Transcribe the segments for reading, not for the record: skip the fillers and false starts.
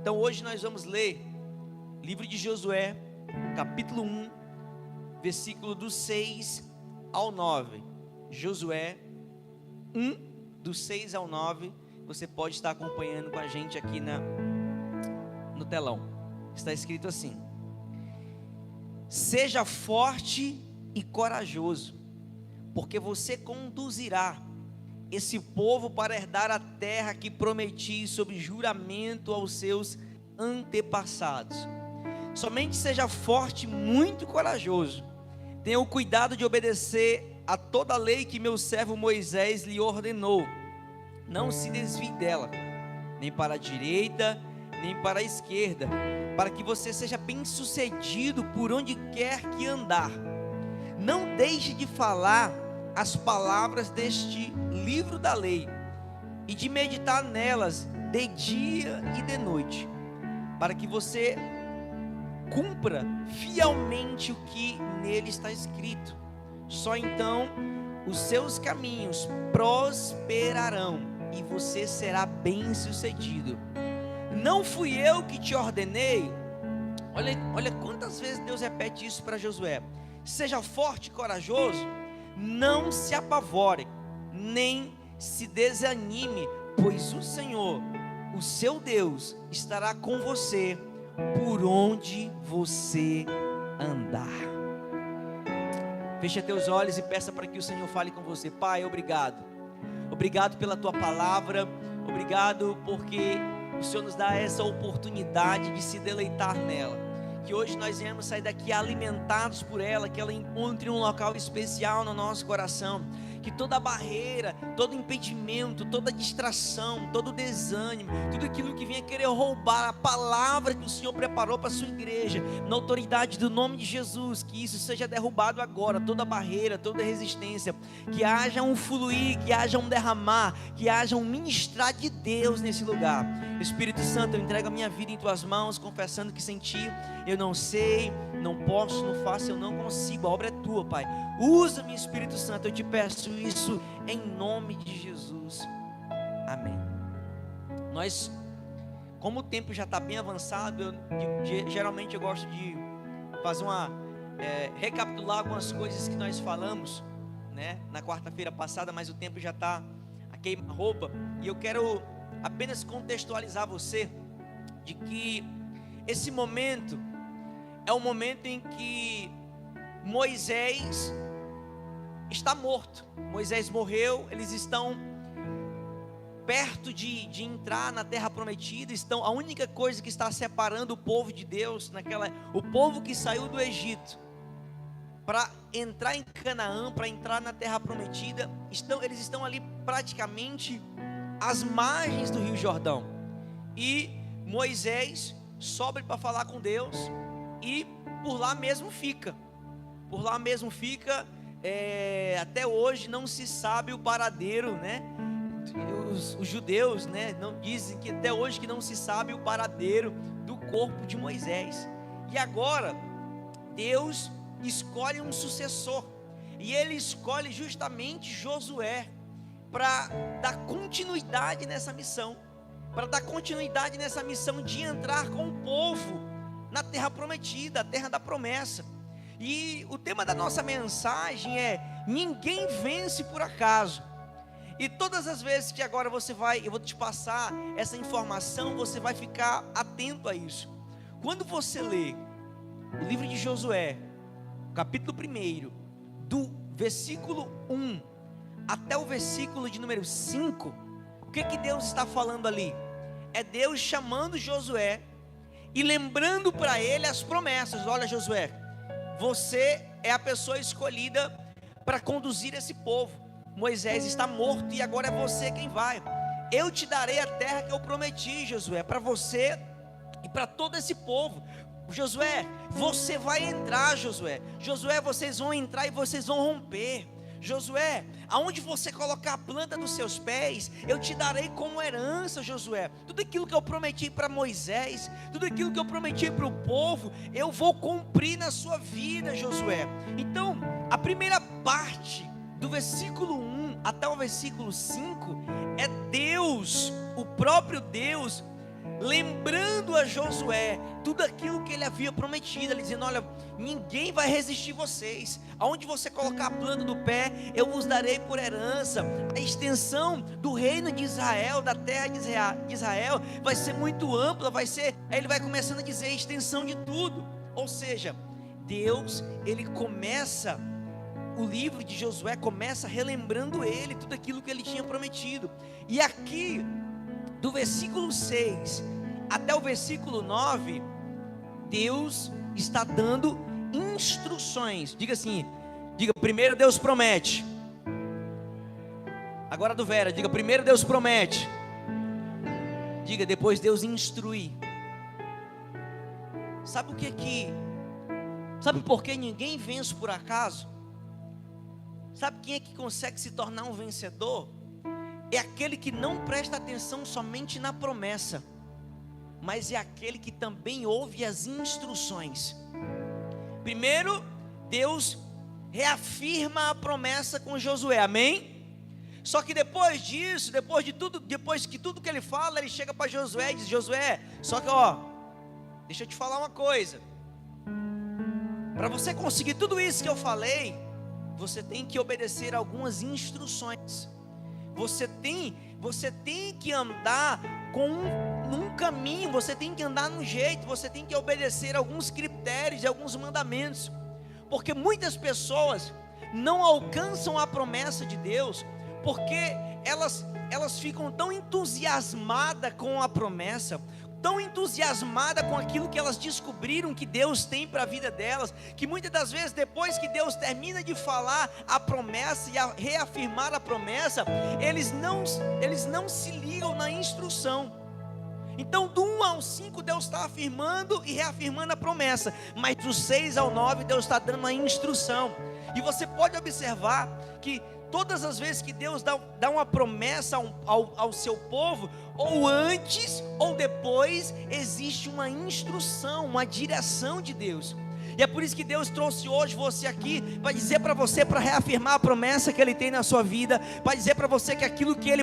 Então hoje nós vamos ler livro de Josué, capítulo 1, versículo do 6 ao 9. Josué 1, do 6 ao 9. Você pode estar acompanhando com a gente aqui no telão. Está escrito assim: seja forte e corajoso, porque você conduzirá esse povo para herdar a terra que prometi sob juramento aos seus antepassados. Somente seja forte e muito corajoso. Tenha o cuidado de obedecer a toda a lei que meu servo Moisés lhe ordenou. Não se desvie dela, nem para a direita, nem para a esquerda, para que você seja bem-sucedido por onde quer que andar. Não deixe de falar as palavras deste livro da lei e de meditar nelas de dia e de noite, para que você cumpra fielmente o que nele está escrito. Só então os seus caminhos prosperarão e você será bem-sucedido. Não fui eu que te ordenei? Olha quantas vezes Deus repete isso para Josué. Seja forte e corajoso, não se apavore, nem se desanime, pois o Senhor, o seu Deus, estará com você por onde você andar. Feche teus olhos e peça para que o Senhor fale com você. Pai, obrigado. Obrigado pela tua palavra. Obrigado porque o Senhor nos dá essa oportunidade de se deleitar nela. Que hoje nós venhamos sair daqui alimentados por ela, que ela encontre um local especial no nosso coração. Que toda barreira, todo impedimento, toda distração, todo desânimo, tudo aquilo que venha querer roubar a palavra que o Senhor preparou para a sua igreja, na autoridade do nome de Jesus, que isso seja derrubado agora, toda barreira, toda resistência, que haja um fluir, que haja um derramar, que haja um ministrar de Deus nesse lugar. Espírito Santo, eu entrego a minha vida em tuas mãos, confessando que sem ti eu não sei, não posso, não faço, eu não consigo, a obra é tua, Pai. Usa-me, Espírito Santo, eu te peço isso em nome de Jesus, amém. Nós, como o tempo já está bem avançado, geralmente eu gosto de fazer recapitular algumas coisas que nós falamos, né, na quarta-feira passada, mas o tempo já está a queima-roupa, e eu quero apenas contextualizar você, de que esse momento é o momento em que Moisés está morto. Moisés morreu, eles estão perto de entrar na terra prometida. A única coisa que está separando o povo de Deus, o povo que saiu do Egito para entrar em Canaã, para entrar na terra prometida, eles estão ali praticamente às margens do Rio Jordão. E Moisés sobe para falar com Deus e por lá mesmo fica. Até hoje não se sabe o paradeiro, né? Os judeus, né, não dizem que até hoje que não se sabe o paradeiro do corpo de Moisés. E agora Deus escolhe um sucessor, e ele escolhe justamente Josué para dar continuidade nessa missão, de entrar com o povo na terra prometida, a terra da promessa. E o tema da nossa mensagem é: ninguém vence por acaso. E todas as vezes que agora eu vou te passar essa informação, você vai ficar atento a isso. Quando você lê o livro de Josué, capítulo 1, do versículo 1 até o versículo de número 5, o que Deus está falando ali? É Deus chamando Josué e lembrando para ele as promessas. Olha, Josué, você é a pessoa escolhida para conduzir esse povo. Moisés está morto e agora é você quem vai. Eu te darei a terra que eu prometi, Josué, para você e para todo esse povo. Josué, você vai entrar, Josué, vocês vão entrar e vocês vão romper. Josué, aonde você colocar a planta dos seus pés, eu te darei como herança, Josué. Tudo aquilo que eu prometi para Moisés, tudo aquilo que eu prometi para o povo, eu vou cumprir na sua vida, Josué. Então, a primeira parte do versículo 1 até o versículo 5 é Deus, o próprio Deus, lembrando a Josué tudo aquilo que ele havia prometido, ele dizendo: olha, ninguém vai resistir vocês, aonde você colocar a planta do pé, eu vos darei por herança. A extensão do reino de Israel, da terra de Israel, vai ser muito ampla, vai ser, aí ele vai começando a dizer a extensão de tudo. Ou seja, Deus, ele começa, o livro de Josué começa relembrando ele tudo aquilo que ele tinha prometido. E aqui, do versículo 6 até o versículo 9, Deus está dando instruções. Diga assim, diga: primeiro Deus promete. Agora do Vera, diga: primeiro Deus promete. Diga: depois Deus instrui. Sabe o que que, sabe por que ninguém vence por acaso? Sabe quem é que consegue se tornar um vencedor? É aquele que não presta atenção somente na promessa, mas é aquele que também ouve as instruções. Primeiro, Deus reafirma a promessa com Josué, amém? Só que depois disso, depois que tudo que ele fala, ele chega para Josué e diz: Josué, só que deixa eu te falar uma coisa. Para você conseguir tudo isso que eu falei, você tem que obedecer algumas instruções. Você tem que andar num caminho, você tem que andar num jeito, você tem que obedecer alguns critérios e alguns mandamentos. Porque muitas pessoas não alcançam a promessa de Deus, porque elas ficam tão entusiasmadas com a promessa, tão entusiasmada com aquilo que elas descobriram que Deus tem para a vida delas, que muitas das vezes, depois que Deus termina de falar a promessa e a reafirmar a promessa, eles não se ligam na instrução. Então do 1 ao 5 Deus está afirmando e reafirmando a promessa, mas do 6 ao 9 Deus está dando a instrução. E você pode observar que todas as vezes que Deus dá uma promessa ao seu povo, ou antes ou depois, existe uma instrução, uma direção de Deus. E é por isso que Deus trouxe hoje você aqui, para dizer para você, para reafirmar a promessa que Ele tem na sua vida, para dizer para você que aquilo que Ele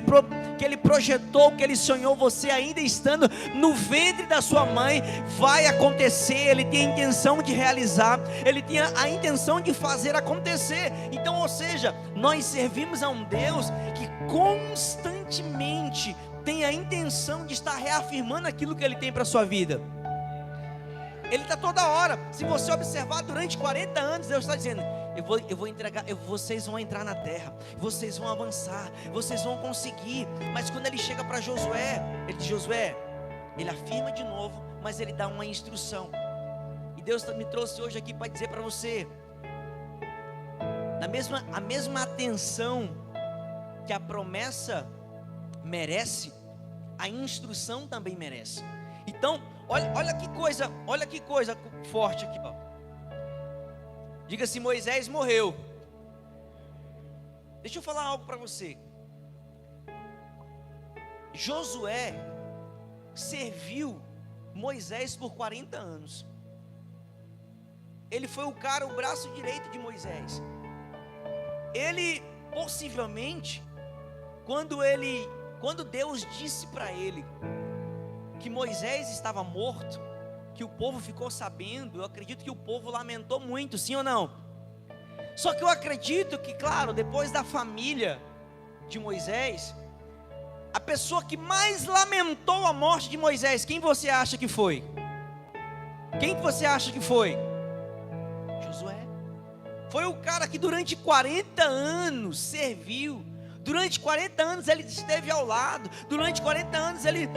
projetou, que Ele sonhou, você ainda estando no ventre da sua mãe, vai acontecer. Ele tem a intenção de realizar, Ele tem a intenção de fazer acontecer. Então, ou seja, nós servimos a um Deus que constantemente tem a intenção de estar reafirmando aquilo que Ele tem para a sua vida. Ele está toda hora. Se você observar, durante 40 anos Deus está dizendo: eu vou entregar, vocês vão entrar na terra, vocês vão avançar, vocês vão conseguir. Mas quando ele chega para Josué, ele diz: Josué, ele afirma de novo, mas ele dá uma instrução. E Deus me trouxe hoje aqui para dizer para você, a mesma atenção que a promessa merece, a instrução também merece. Então, olha que coisa forte aqui, ó. Diga assim: Moisés morreu. Deixa eu falar algo para você. Josué serviu Moisés por 40 anos. Ele foi o braço direito de Moisés. Ele possivelmente, quando Deus disse para ele que Moisés estava morto, que o povo ficou sabendo, eu acredito que o povo lamentou muito, sim ou não? Só que eu acredito que, claro, depois da família de Moisés, a pessoa que mais lamentou a morte de Moisés, quem você acha que foi? Quem que você acha que foi? Josué. Foi o cara que durante 40 anos serviu. Durante 40 anos ele esteve ao lado. Durante 40 anos ele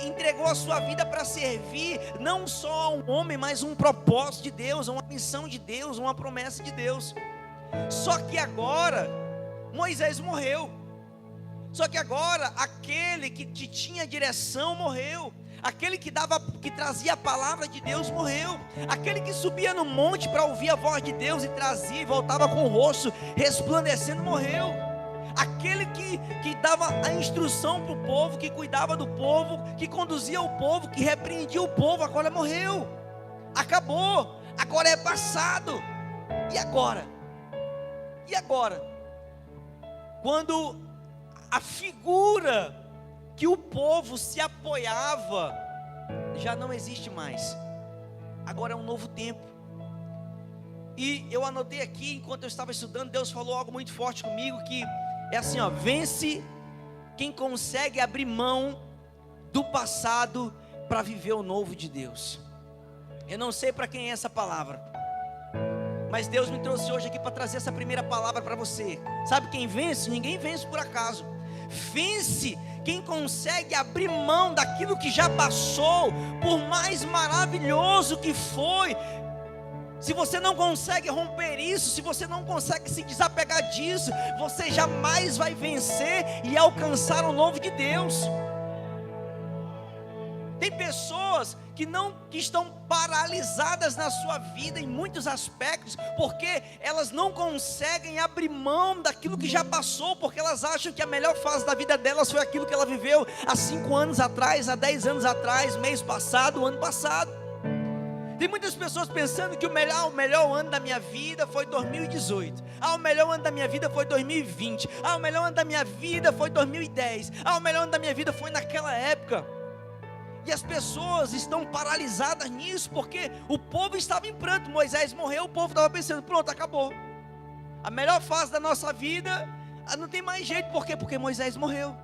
entregou a sua vida para servir, não só a um homem, mas um propósito de Deus, uma missão de Deus, uma promessa de Deus. Só que agora Moisés morreu. Só que agora aquele que tinha direção morreu. Aquele que trazia a palavra de Deus morreu. Aquele que subia no monte para ouvir a voz de Deus e trazia e voltava com o rosto resplandecendo morreu. Aquele que dava a instrução para o povo, que cuidava do povo, que conduzia o povo, que repreendia o povo, agora morreu. Acabou, agora é passado. E agora? E agora? Quando a figura que o povo se apoiava já não existe mais. Agora é um novo tempo. E eu anotei aqui, enquanto eu estava estudando, Deus falou algo muito forte comigo, que é assim, ó: vence quem consegue abrir mão do passado para viver o novo de Deus. Eu não sei para quem é essa palavra, mas Deus me trouxe hoje aqui para trazer essa primeira palavra para você. Sabe quem vence? Ninguém vence por acaso. Vence quem consegue abrir mão daquilo que já passou, por mais maravilhoso que foi. Se você não consegue romper isso, se você não consegue se desapegar disso, você jamais vai vencer e alcançar o novo de Deus. Tem pessoas que estão paralisadas na sua vida em muitos aspectos, porque elas não conseguem abrir mão daquilo que já passou, porque elas acham que a melhor fase da vida delas foi aquilo que ela viveu há 5 anos atrás, há 10 anos atrás, mês passado, ano passado. Tem muitas pessoas pensando que o melhor ano da minha vida foi 2018. O melhor ano da minha vida foi 2020. O melhor ano da minha vida foi 2010. O melhor ano da minha vida foi naquela época. E as pessoas estão paralisadas nisso, porque o povo estava em pranto. Moisés morreu, o povo estava pensando: pronto, acabou. A melhor fase da nossa vida não tem mais jeito. Por quê? Porque Moisés morreu.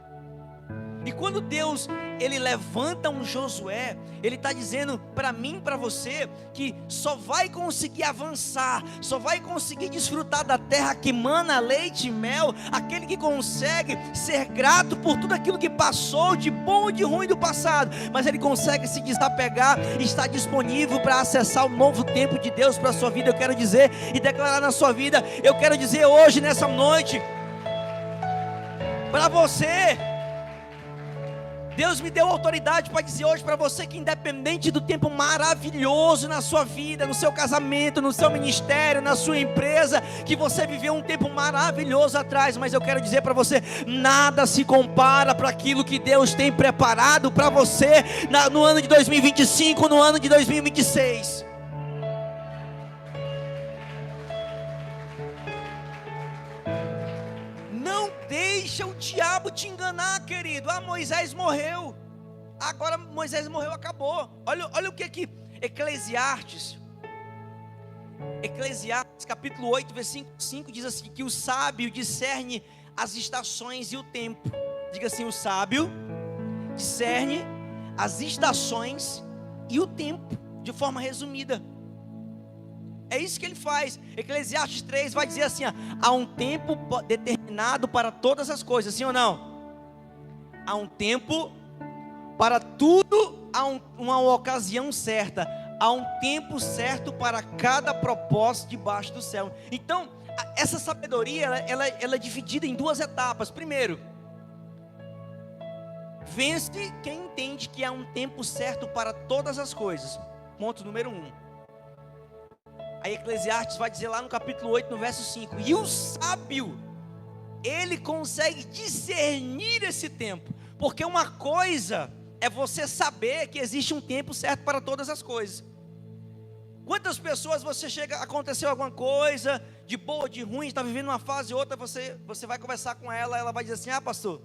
E quando Deus, Ele levanta um Josué, Ele está dizendo para mim, para você, que só vai conseguir avançar, só vai conseguir desfrutar da terra que mana leite e mel, aquele que consegue ser grato por tudo aquilo que passou, de bom e de ruim do passado, mas ele consegue se desapegar e está disponível para acessar o novo tempo de Deus para a sua vida. Eu quero dizer e declarar na sua vida, eu quero dizer hoje, nessa noite, para você, Deus me deu autoridade para dizer hoje para você que, independente do tempo maravilhoso na sua vida, no seu casamento, no seu ministério, na sua empresa, que você viveu um tempo maravilhoso atrás, mas eu quero dizer para você, nada se compara para aquilo que Deus tem preparado para você no ano de 2025, no ano de 2026. Deixa o diabo te enganar, querido. Moisés morreu. Agora Moisés morreu, acabou. Olha o que Eclesiastes capítulo 8, versículo 5 diz assim: que o sábio discerne as estações e o tempo. Diga assim: o sábio discerne as estações e o tempo, de forma resumida. É isso que ele faz. Eclesiastes 3 vai dizer assim: há um tempo determinado para todas as coisas, sim ou não? Há um tempo para tudo, há uma ocasião certa, há um tempo certo para cada propósito debaixo do céu. Então, essa sabedoria, ela é dividida em 2 etapas. Primeiro, vence quem entende que há um tempo certo para todas as coisas. Ponto número 1. Aí Eclesiastes vai dizer lá no capítulo 8, no verso 5: e o sábio, ele consegue discernir esse tempo. Porque uma coisa é você saber que existe um tempo certo para todas as coisas. Quantas pessoas você chega, aconteceu alguma coisa, de boa, de ruim, está vivendo uma fase ou outra, você vai conversar com ela, ela vai dizer assim: pastor,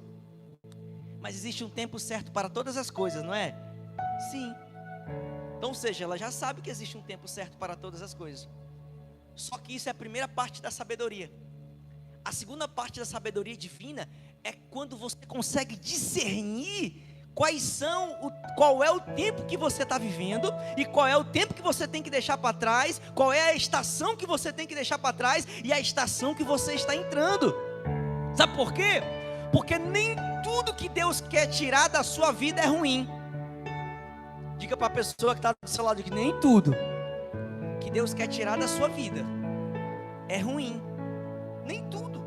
mas existe um tempo certo para todas as coisas, não é? Sim. Então, ou seja, ela já sabe que existe um tempo certo para todas as coisas. Só que isso é a primeira parte da sabedoria. A segunda parte da sabedoria divina é quando você consegue discernir qual é o tempo que você está vivendo e qual é o tempo que você tem que deixar para trás, qual é a estação que você tem que deixar para trás e a estação que você está entrando. Sabe por quê? Porque nem tudo que Deus quer tirar da sua vida é ruim. Diga para a pessoa que está do seu lado que nem tudo que Deus quer tirar da sua vida é ruim. Nem tudo.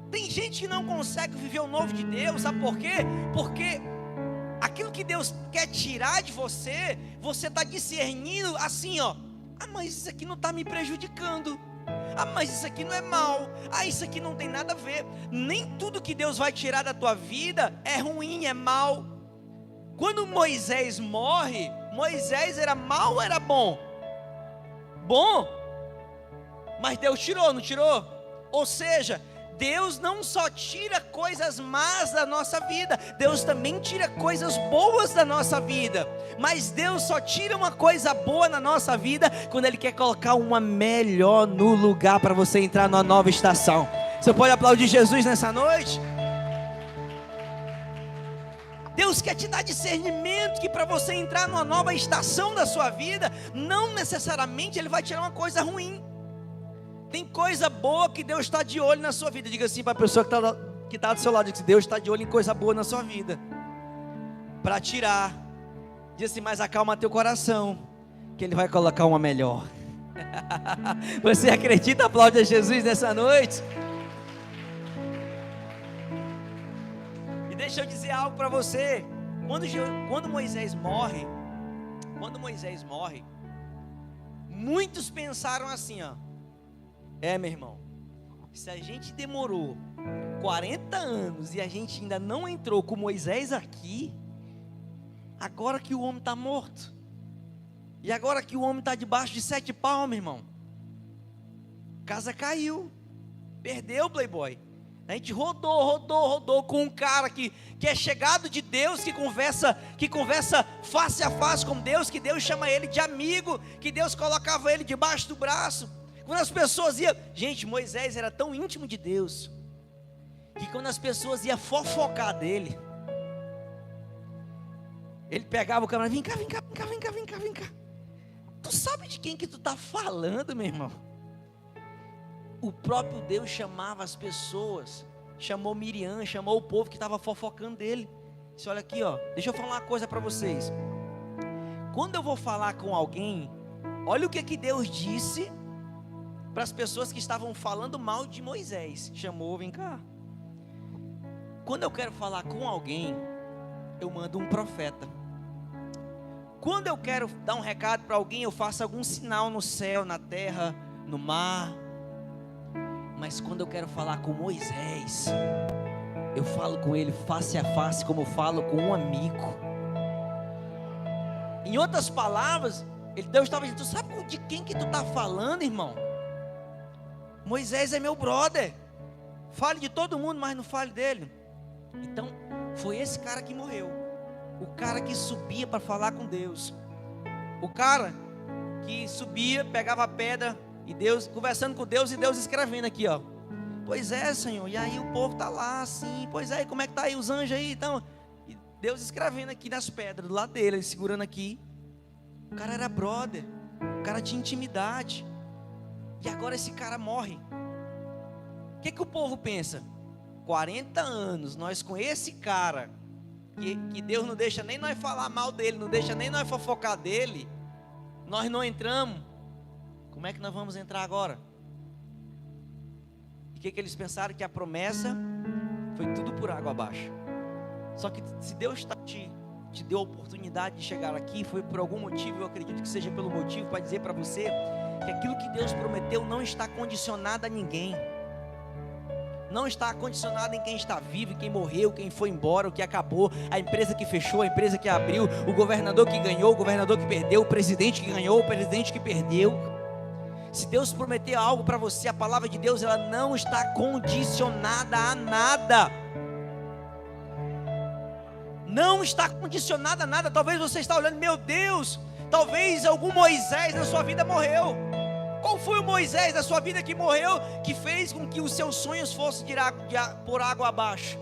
Tem gente que não consegue viver o novo de Deus, sabe por quê? Porque aquilo que Deus quer tirar de você, você está discernindo assim, mas isso aqui não está me prejudicando. Mas isso aqui não é mal. Isso aqui não tem nada a ver. Nem tudo que Deus vai tirar da tua vida é ruim, é mal. Quando Moisés morre, Moisés era mau ou era bom? Bom. Mas Deus tirou, não tirou? Ou seja, Deus não só tira coisas más da nossa vida, Deus também tira coisas boas da nossa vida. Mas Deus só tira uma coisa boa na nossa vida quando Ele quer colocar uma melhor no lugar para você entrar numa nova estação. Você pode aplaudir Jesus nessa noite? Deus quer te dar discernimento que para você entrar numa nova estação da sua vida, não necessariamente Ele vai tirar uma coisa ruim. Tem coisa boa que Deus está de olho na sua vida. Diga assim para a pessoa que está do seu lado: diga assim, Deus está de olho em coisa boa na sua vida, para tirar. Diga assim, mas acalma teu coração, que Ele vai colocar uma melhor. Você acredita? Aplaude a Jesus nessa noite. E deixa eu dizer algo para você. Quando Moisés morre, muitos pensaram assim, ó: meu irmão, se a gente demorou 40 anos e a gente ainda não entrou com Moisés aqui, agora que o homem está morto, e agora que o homem está debaixo de 7 palmos, irmão, casa caiu, perdeu o playboy. A gente rodou com um cara que é chegado de Deus, que conversa face a face com Deus, que Deus chama ele de amigo, que Deus colocava ele debaixo do braço. Quando as pessoas iam... Gente, Moisés era tão íntimo de Deus, que quando as pessoas iam fofocar dele, ele pegava o câmera: vem cá. Tu sabe de quem que tu está falando, meu irmão? O próprio Deus chamava as pessoas, chamou Miriam, chamou o povo que estava fofocando dele. Disse: olha aqui, ó, deixa eu falar uma coisa para vocês. Quando eu vou falar com alguém, olha o que Deus disse para as pessoas que estavam falando mal de Moisés. Chamou: vem cá. Quando eu quero falar com alguém, eu mando um profeta. Quando eu quero dar um recado para alguém, eu faço algum sinal no céu, na terra, no mar. Mas quando eu quero falar com Moisés, eu falo com ele face a face, como eu falo com um amigo. Em outras palavras, Deus estava dizendo: tu sabe de quem que tu está falando, irmão? Moisés é meu brother. Fale de todo mundo, mas não fale dele. Então, foi esse cara que morreu. O cara que subia para falar com Deus. O cara que subia, pegava a pedra, e Deus, conversando com Deus, e Deus escrevendo aqui, ó: pois é, Senhor, e aí o povo está lá assim, pois é, como é que está aí os anjos aí? Então, e Deus escrevendo aqui nas pedras, do lado dele, ele segurando aqui. O cara era brother, o cara tinha intimidade. E agora esse cara morre. O que o povo pensa? 40 anos, nós com esse cara, que Deus não deixa nem nós falar mal dele, não deixa nem nós fofocar dele, nós não entramos. Como é que nós vamos entrar agora? E o que eles pensaram? Que a promessa foi tudo por água abaixo. Só que se Deus te deu a oportunidade de chegar aqui, foi por algum motivo. Eu acredito que seja pelo motivo para dizer para você que aquilo que Deus prometeu não está condicionado a ninguém. Não está condicionado em quem está vivo, quem morreu, quem foi embora, o que acabou, a empresa que fechou, a empresa que abriu, o governador que ganhou, o governador que perdeu, o presidente que ganhou, o presidente que perdeu. Se Deus prometer algo para você, a palavra de Deus, ela não está condicionada a nada. Não está condicionada a nada. Talvez você está olhando: meu Deus, talvez algum Moisés na sua vida morreu. Qual foi o Moisés da sua vida que morreu, que fez com que os seus sonhos fossem por água abaixo?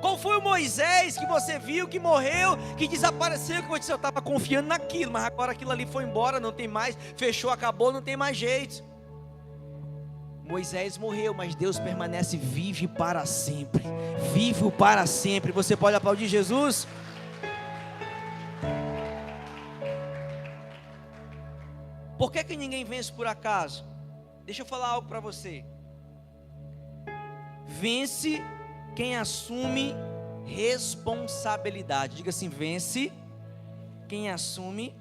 Qual foi o Moisés que você viu que morreu, que desapareceu, que você disse: eu estava confiando naquilo, mas agora aquilo ali foi embora, não tem mais, fechou, acabou, não tem mais jeito. Moisés morreu, mas Deus permanece vivo para sempre. Vivo para sempre. Você pode aplaudir Jesus? Por que ninguém vence por acaso? Deixa eu falar algo para você. Vence quem assume responsabilidade. Diga assim: vence quem assume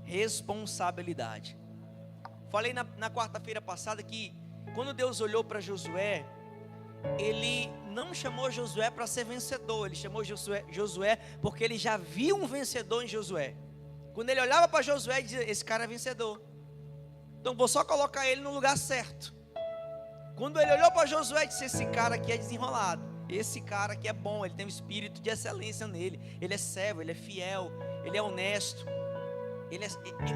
responsabilidade. Falei na quarta-feira passada que quando Deus olhou para Josué, Ele não chamou Josué para ser vencedor. Ele chamou Josué porque Ele já viu um vencedor em Josué. Quando Ele olhava para Josué, Ele dizia: esse cara é vencedor, então vou só colocar ele no lugar certo. Quando ele olhou para Josué, disse: esse cara aqui é desenrolado, esse cara aqui é bom, ele tem um espírito de excelência nele, ele é servo, ele é fiel, ele é honesto.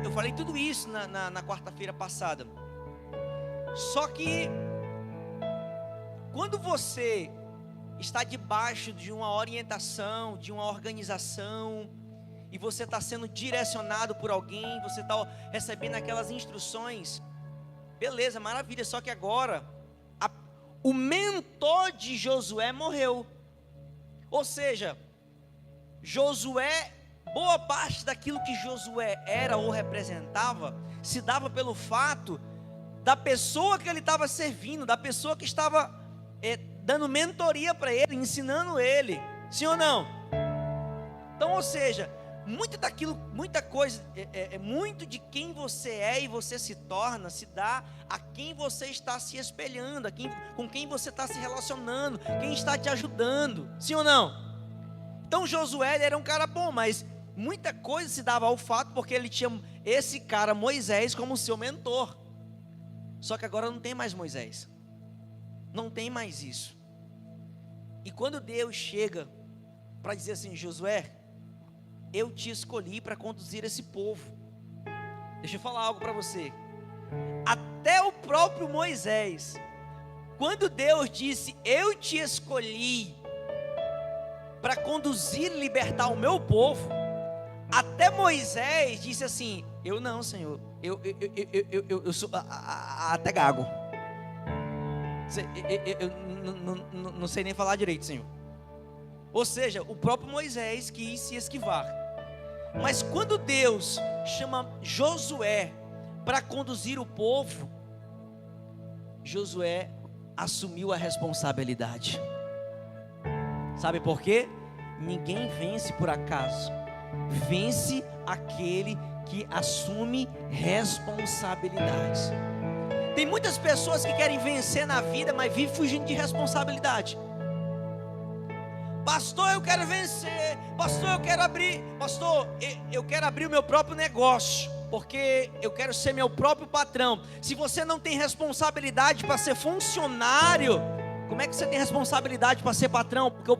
Eu falei tudo isso na quarta-feira passada. Só que quando você está debaixo de uma orientação, de uma organização, e você está sendo direcionado por alguém, você está recebendo aquelas instruções, beleza, maravilha. Só que agora o mentor de Josué morreu. Ou seja, Josué, boa parte daquilo que Josué era ou representava, se dava pelo fato da pessoa que ele estava servindo, da pessoa que estava dando mentoria para ele, ensinando ele, sim ou não? Então, ou seja, muita coisa, muito de quem você é e você se torna, se dá a quem você está se espelhando, com quem você está se relacionando, quem está te ajudando, sim ou não? Então Josué, ele era um cara bom, mas muita coisa se dava ao fato porque ele tinha esse cara Moisés como seu mentor. Só que agora não tem mais Moisés, não tem mais isso. E quando Deus chega para dizer assim: Josué, eu te escolhi para conduzir esse povo. Deixa eu falar algo para você. Até o próprio Moisés, quando Deus disse: eu te escolhi para conduzir e libertar o meu povo, até Moisés disse assim: eu não, Senhor, eu sou até gago, eu não sei nem falar direito, Senhor. Ou seja, o próprio Moisés quis se esquivar. Mas quando Deus chama Josué para conduzir o povo, Josué assumiu a responsabilidade. Sabe por quê? Ninguém vence por acaso. Vence aquele que assume responsabilidades. Tem muitas pessoas que querem vencer na vida, mas vivem fugindo de responsabilidade. Pastor, eu quero vencer. Pastor, eu quero abrir. Pastor, eu quero abrir o meu próprio negócio, porque eu quero ser meu próprio patrão. Se você não tem responsabilidade para ser funcionário, como é que você tem responsabilidade para ser patrão? Porque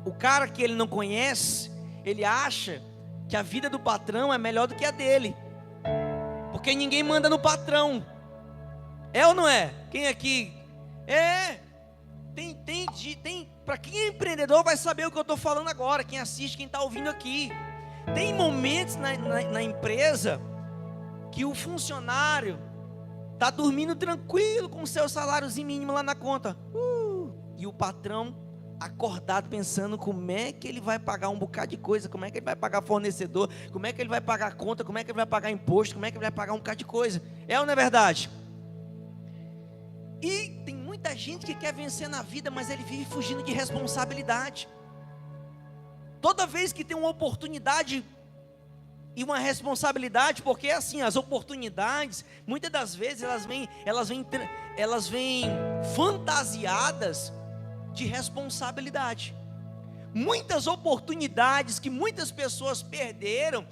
o cara que ele não conhece, ele acha que a vida do patrão é melhor do que a dele, porque ninguém manda no patrão. É ou não é? Quem aqui? Tem para quem é empreendedor vai saber o que eu estou falando agora. Quem assiste, quem está ouvindo aqui. Tem momentos na empresa que o funcionário está dormindo tranquilo com o seu saláriozinho mínimo lá na conta, e o patrão acordado pensando como é que ele vai pagar um bocado de coisa, como é que ele vai pagar fornecedor, como é que ele vai pagar conta, como é que ele vai pagar imposto, como é que ele vai pagar um bocado de coisa. É ou não é verdade? E tem muita gente que quer vencer na vida, mas ele vive fugindo de responsabilidade. Toda vez que tem uma oportunidade e uma responsabilidade, porque assim, as oportunidades, muitas das vezes elas vêm fantasiadas de responsabilidade. Muitas oportunidades que muitas pessoas perderam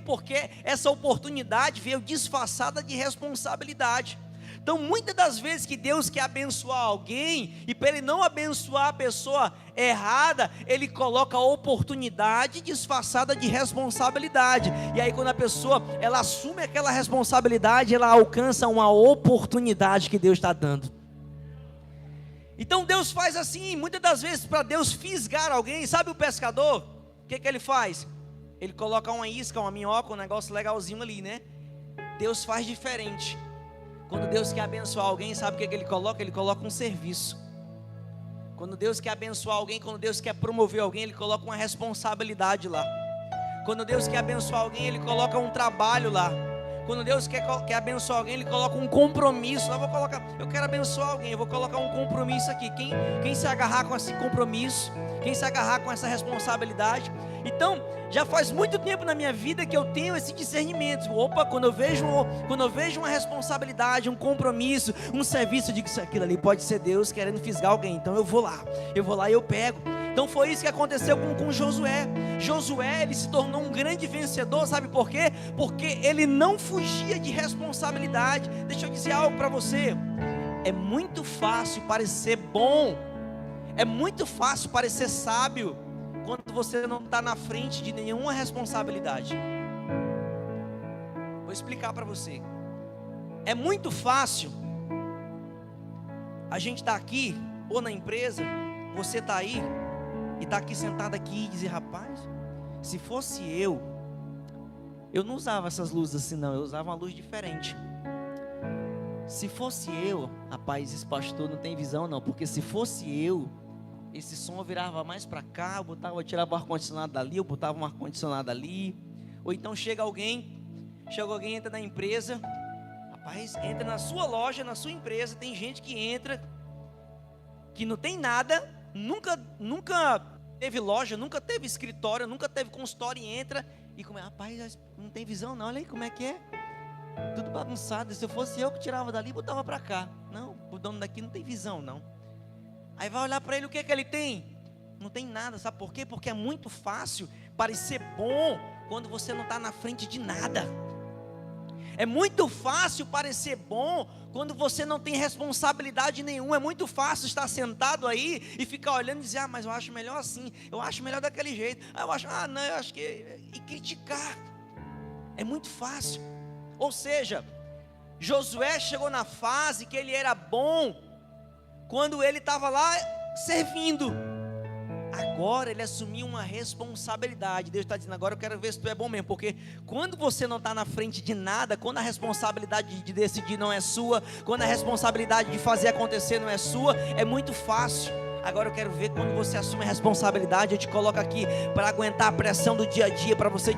porque essa oportunidade veio disfarçada de responsabilidade. Então, muitas das vezes que Deus quer abençoar alguém, e para Ele não abençoar a pessoa errada, Ele coloca a oportunidade disfarçada de responsabilidade. E aí quando a pessoa, ela assume aquela responsabilidade, ela alcança uma oportunidade que Deus está dando. Então Deus faz assim, muitas das vezes para Deus fisgar alguém. Sabe o pescador? O que ele faz? Ele coloca uma isca, uma minhoca, um negócio legalzinho ali, né? Deus faz diferente. Quando Deus quer abençoar alguém, sabe o que ele coloca? Ele coloca um serviço. Quando Deus quer abençoar alguém, quando Deus quer promover alguém, Ele coloca uma responsabilidade lá. Quando Deus quer abençoar alguém, Ele coloca um trabalho lá. Quando Deus quer abençoar alguém, Ele coloca um compromisso. Eu quero abençoar alguém, eu vou colocar um compromisso aqui. Quem se agarrar com esse compromisso, quem se agarrar com essa responsabilidade. Então, já faz muito tempo na minha vida que eu tenho esse discernimento. Opa, quando eu vejo uma responsabilidade, um compromisso, um serviço, eu digo que aquilo ali pode ser Deus querendo fisgar alguém. Então eu vou lá e eu pego. Então foi isso que aconteceu com Josué. Josué, ele se tornou um grande vencedor, sabe por quê? Porque ele não fugia de responsabilidade. Deixa eu dizer algo para você. É muito fácil parecer bom, é muito fácil parecer sábio, quando você não está na frente de nenhuma responsabilidade. Vou explicar para você. É muito fácil a gente estar aqui, ou na empresa, você está aí, e está aqui sentado aqui e dizer: rapaz, se fosse eu não usava essas luzes assim não, eu usava uma luz diferente. Se fosse eu, rapaz, esse pastor não tem visão não, porque se fosse eu, esse som eu virava mais para cá, eu tirava o ar-condicionado dali, eu botava um ar-condicionado ali. Ou então chega alguém, entra na empresa, rapaz, entra na sua loja, na sua empresa, tem gente que entra, que não tem nada, nunca teve loja, nunca teve escritório, nunca teve consultório, e entra e como rapaz, não tem visão não, olha aí como é que é, tudo bagunçado. Se eu fosse eu que tirava dali, botava para cá. Não, o dono daqui não tem visão não. Aí vai olhar para ele, o que é que ele tem? Não tem nada, sabe por quê? Porque é muito fácil parecer bom quando você não está na frente de nada. É muito fácil parecer bom quando você não tem responsabilidade nenhuma. É muito fácil estar sentado aí e ficar olhando e dizer: mas eu acho melhor assim, eu acho melhor daquele jeito, eu acho que... E criticar. É muito fácil. Ou seja, Josué chegou na fase que ele era bom quando ele estava lá servindo. Agora ele assumiu uma responsabilidade. Deus está dizendo: agora eu quero ver se tu é bom mesmo. Porque quando você não está na frente de nada, quando a responsabilidade de decidir não é sua, quando a responsabilidade de fazer acontecer não é sua, é muito fácil. Agora eu quero ver quando você assume a responsabilidade. Eu te coloco aqui para aguentar a pressão do dia a dia, para você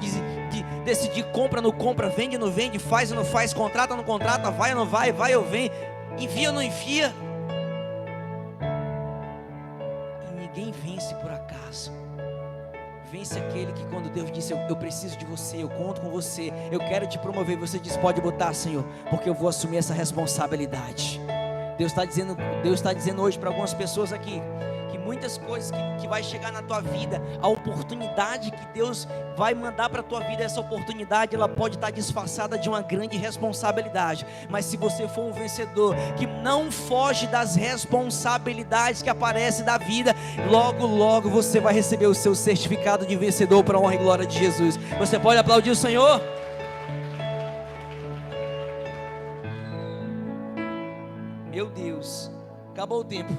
decidir: compra ou não compra, vende ou não vende, faz ou não faz, contrata ou não contrata, vai ou não vai, vai ou vem, enfia ou não enfia. Ninguém vence por acaso. Vence aquele que, quando Deus disse: eu preciso de você, eu conto com você, eu quero te promover, você diz: pode botar, Senhor, porque eu vou assumir essa responsabilidade. Deus está dizendo hoje para algumas pessoas aqui que muitas coisas que vai chegar na tua vida, a oportunidade que Deus vai mandar para a tua vida, essa oportunidade ela pode estar disfarçada de uma grande responsabilidade. Mas se você for um vencedor que não foge das responsabilidades que aparecem da vida, logo logo você vai receber o seu certificado de vencedor para a honra e glória de Jesus. Você pode aplaudir o Senhor? Meu Deus, acabou o tempo.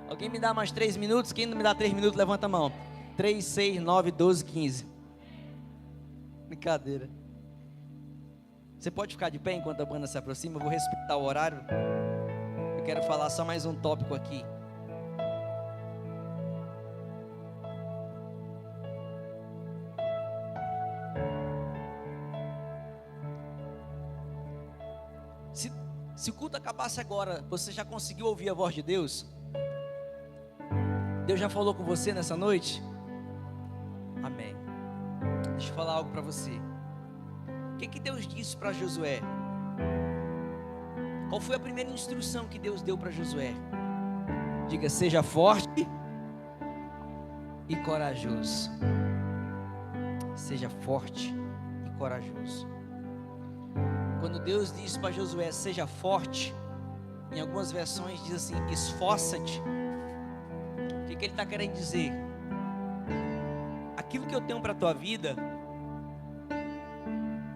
Alguém me dá mais 3 minutos? Quem não me dá 3 minutos, levanta a mão. 3, 6, 9, 12, 15. Brincadeira. Você pode ficar de pé enquanto a banda se aproxima? Eu vou respeitar o horário. Eu quero falar só mais um tópico aqui. Se o culto acabasse agora, você já conseguiu ouvir a voz de Deus? Deus já falou com você nessa noite? Amém. Deixa eu falar algo para você. O que Deus disse para Josué? Qual foi a primeira instrução que Deus deu para Josué? Diga: seja forte e corajoso. Seja forte e corajoso. Quando Deus diz para Josué: seja forte, em algumas versões diz assim: esforça-te. O que ele está querendo dizer? Aquilo que eu tenho para a tua vida,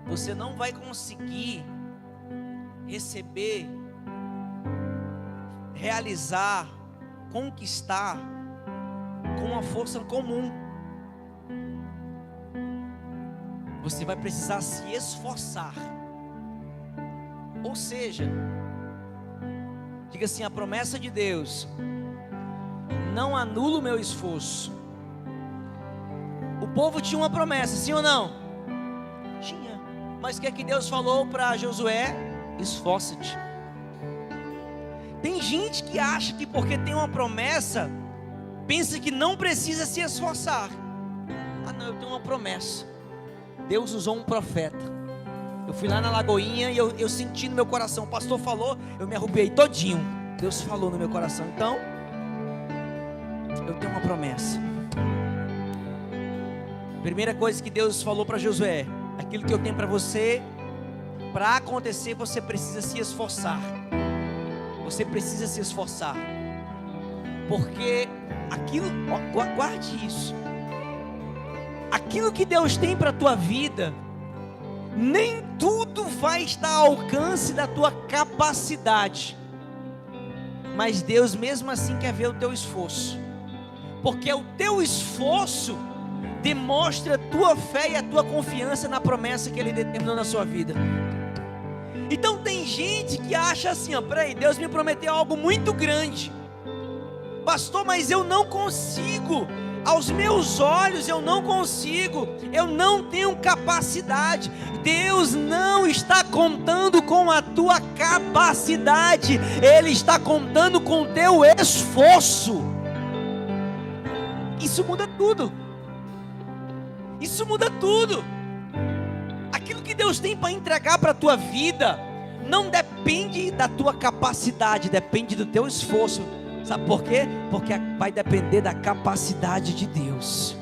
você não vai conseguir receber, realizar, conquistar com uma força comum. Você vai precisar se esforçar. Ou seja, diga assim: a promessa de Deus não anula o meu esforço. O povo tinha uma promessa, sim ou não? Tinha. Mas o que é que Deus falou para Josué? Esforça-te. Tem gente que acha que porque tem uma promessa, pensa que não precisa se esforçar. Ah não, eu tenho uma promessa. Deus usou um profeta. Eu fui lá na Lagoinha e eu senti no meu coração, o pastor falou, eu me arrupiei todinho. Deus falou no meu coração, então eu tenho uma promessa. Primeira coisa que Deus falou para Josué: aquilo que eu tenho para você para acontecer, você precisa se esforçar. Você precisa se esforçar. Porque aquilo, guarde isso. Aquilo que Deus tem para a tua vida, nem tudo vai estar ao alcance da tua capacidade. Mas Deus mesmo assim quer ver o teu esforço. Porque o teu esforço demonstra a tua fé e a tua confiança na promessa que Ele determinou na sua vida. Então tem gente que acha assim, peraí, Deus me prometeu algo muito grande. Pastor, mas eu não consigo. Aos meus olhos eu não consigo. Eu não tenho capacidade. Deus não está contando com a tua capacidade. Ele está contando com o teu esforço. Isso muda tudo. Isso muda tudo. Aquilo que Deus tem para entregar para a tua vida não depende da tua capacidade, depende do teu esforço. Sabe por quê? Porque vai depender da capacidade de Deus.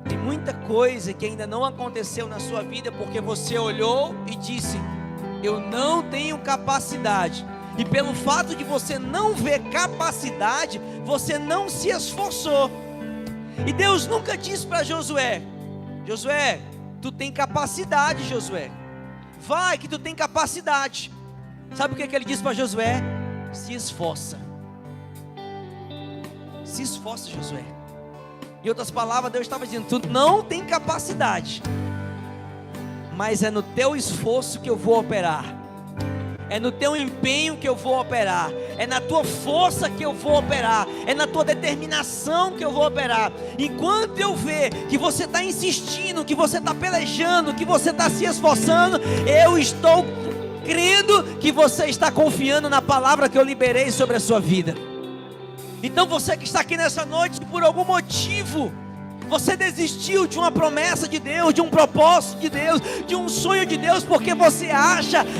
Tem muita coisa que ainda não aconteceu na sua vida porque você olhou e disse: eu não tenho capacidade. E pelo fato de você não ver capacidade, você não se esforçou. E Deus nunca disse para Josué: Josué, tu tem capacidade, Josué. Vai que tu tem capacidade. Sabe o que Ele disse para Josué? Se esforça. Se esforça, Josué. Em outras palavras, Deus estava dizendo: tu não tem capacidade, mas é no teu esforço que eu vou operar. É no teu empenho que eu vou operar. É na tua força que eu vou operar. É na tua determinação que eu vou operar. Enquanto eu ver que você está insistindo, que você está pelejando, que você está se esforçando, eu estou crendo que você está confiando na palavra que eu liberei sobre a sua vida. Então você que está aqui nessa noite, por algum motivo você desistiu de uma promessa de Deus, de um propósito de Deus, de um sonho de Deus, porque você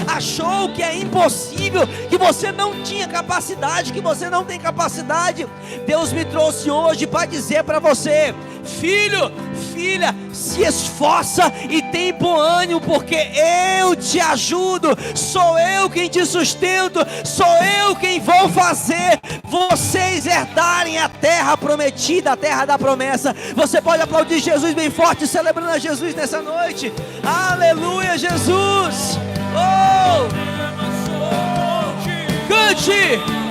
achou que é impossível, que você não tinha capacidade, que você não tem capacidade. Deus me trouxe hoje para dizer para você: filho, filha, se esforça e tem bom ânimo, porque eu te ajudo, sou eu quem te sustento, sou eu quem vou fazer vocês herdarem a terra prometida, a terra da promessa. Você pode aplaudir Jesus bem forte, celebrando a Jesus nessa noite. Aleluia, Jesus. Oh, cante.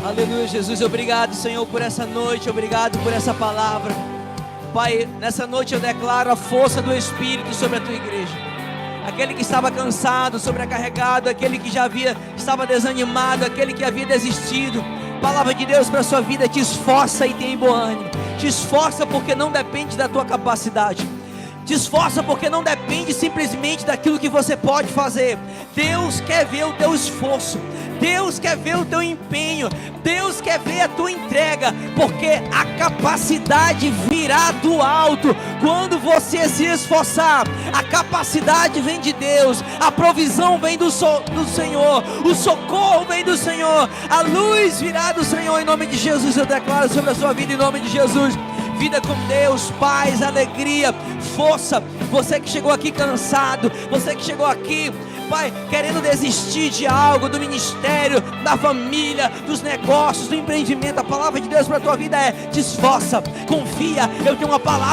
Aleluia, Jesus, obrigado, Senhor, por essa noite, obrigado por essa palavra. Pai, nessa noite eu declaro a força do Espírito sobre a tua igreja. Aquele que estava cansado, sobrecarregado, aquele que estava desanimado, aquele que havia desistido. Palavra de Deus para a sua vida: te esforça e tem bom ânimo. Te esforça porque não depende da tua capacidade. Te esforça porque não depende simplesmente daquilo que você pode fazer. Deus quer ver o teu esforço. Deus quer ver o teu empenho, Deus quer ver a tua entrega, porque a capacidade virá do alto. Quando você se esforçar, a capacidade vem de Deus, a provisão vem do Senhor, o socorro vem do Senhor, a luz virá do Senhor. Em nome de Jesus eu declaro sobre a sua vida, em nome de Jesus, vida com Deus, paz, alegria, força. Você que chegou aqui cansado, você que chegou aqui, Pai, querendo desistir de algo, do ministério, da família, dos negócios, do empreendimento, a palavra de Deus para a tua vida é: te esforça, confia, eu tenho uma palavra